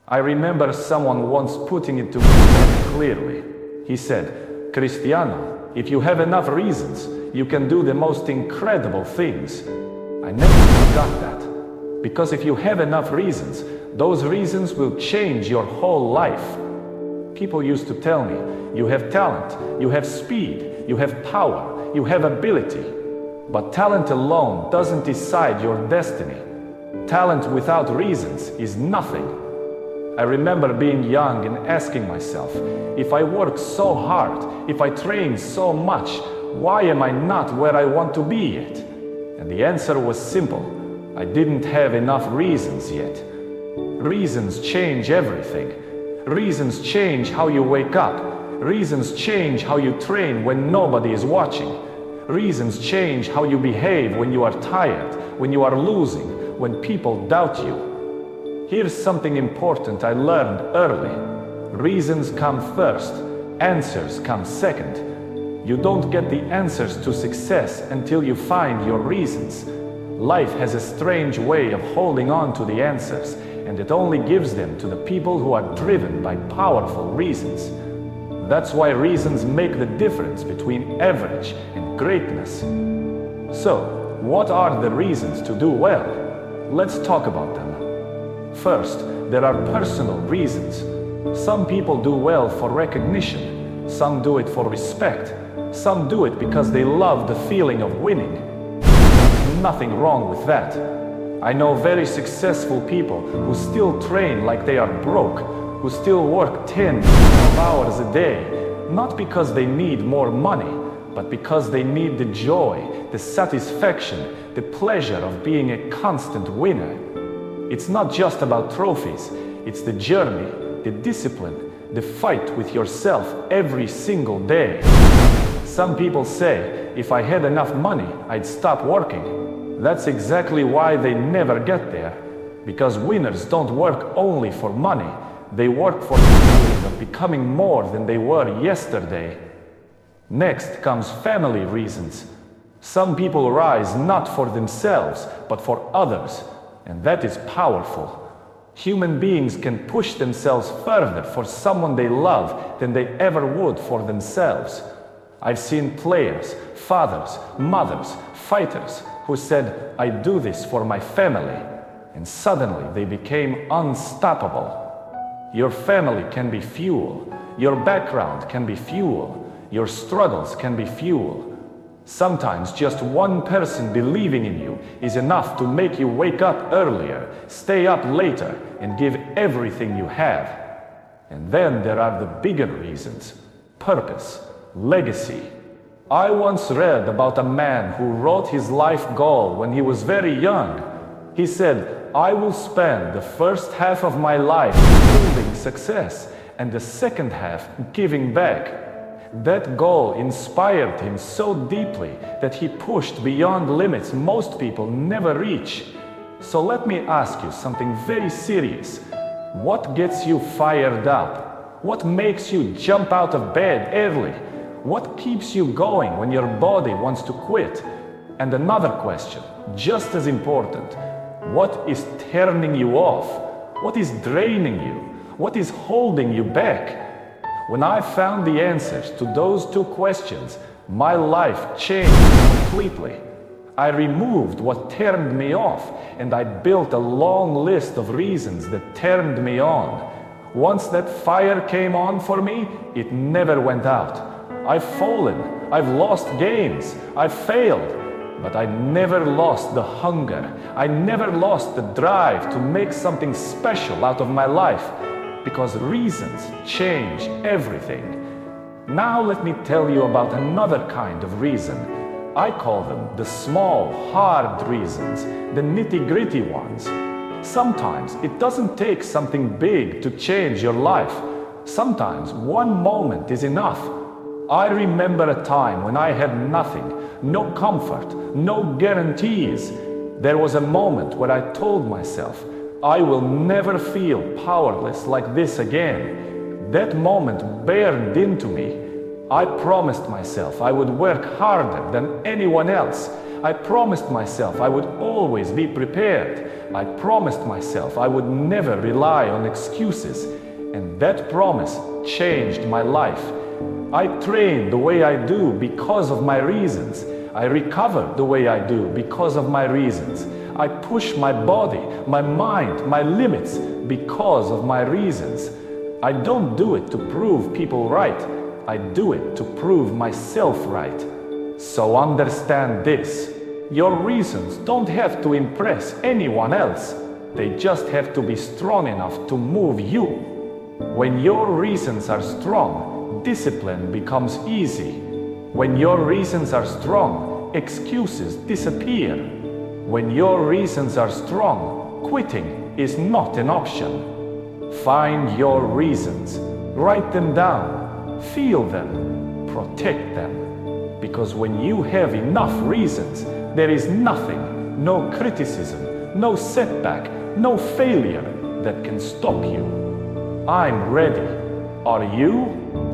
I remember someone once putting it to me very clearly. He said, "Cristiano, if you have enough reasons, you can do the most incredible things." I never forgot that. Because if you have enough reasons, those reasons will change your whole life. People used to tell me, you have talent, you have speed, you have power, you have ability. But talent alone doesn't decide your destiny. Talent without reasons is nothing. I remember being young and asking myself, if I work so hard, if I train so much, why am I not where I want to be yet? And the answer was simple. I didn't have enough reasons yet. Reasons change everything. Reasons change how you wake up. Reasons change how you train when nobody is watching. Reasons change how you behave when you are tired, when you are losing, when people doubt you. Here's something important I learned early. Reasons come first, answers come second. You don't get the answers to success until you find your reasons. Life has a strange way of holding on to the answers, and it only gives them to the people who are driven by powerful reasons. That's why reasons make the difference between average and greatness. So, what are the reasons to do well? Let's talk about them. First, there are personal reasons. Some people do well for recognition. Some do it for respect. Some do it because they love the feeling of winning. Nothing wrong with that. I know very successful people who still train like they are broke, who still work 10, 12 hours a day, not because they need more money, but because they need the joy, the satisfaction, the pleasure of being a constant winner. It's not just about trophies, it's the journey, the discipline, the fight with yourself every single day. Some people say, if I had enough money, I'd stop working. That's exactly why they never get there. Because winners don't work only for money, they work for the feeling of becoming more than they were yesterday. Next comes family reasons. Some people rise not for themselves, but for others, and that is powerful. Human beings can push themselves further for someone they love than they ever would for themselves. I've seen players, fathers, mothers, fighters who said, "I do this for my family," and suddenly they became unstoppable. Your family can be fuel, your background can be fuel, your struggles can be fuel. Sometimes just one person believing in you is enough to make you wake up earlier, stay up later, and give everything you have. And then there are the bigger reasons: purpose, legacy. I once read about a man who wrote his life goal when he was very young. He said, "I will spend the first half of my life building success and the second half giving back." That goal inspired him so deeply that he pushed beyond limits most people never reach. So let me ask you something very serious. What gets you fired up? What makes you jump out of bed early? What keeps you going when your body wants to quit? And another question, just as important, what is turning you off? What is draining you? What is holding you back? When I found the answers to those two questions, my life changed completely. I removed what turned me off, and I built a long list of reasons that turned me on. Once that fire came on for me, it never went out. I've fallen, I've lost games, I've failed, but I never lost the hunger. I never lost the drive to make something special out of my life, because reasons change everything. Now let me tell you about another kind of reason. I call them the small, hard reasons, the nitty-gritty ones. Sometimes it doesn't take something big to change your life. Sometimes one moment is enough. I remember a time when I had nothing, no comfort, no guarantees. There was a moment where I told myself, I will never feel powerless like this again. That moment burned into me. I promised myself I would work harder than anyone else. I promised myself I would always be prepared. I promised myself I would never rely on excuses. And that promise changed my life. I train the way I do because of my reasons. I recover the way I do because of my reasons. I push my body, my mind, my limits because of my reasons. I don't do it to prove people right. I do it to prove myself right. So understand this. Your reasons don't have to impress anyone else. They just have to be strong enough to move you. When your reasons are strong, discipline becomes easy. When your reasons are strong, excuses disappear. When your reasons are strong, quitting is not an option. Find your reasons, write them down, feel them, protect them. Because when you have enough reasons, there is nothing, no criticism, no setback, no failure that can stop you. I'm ready. Are you?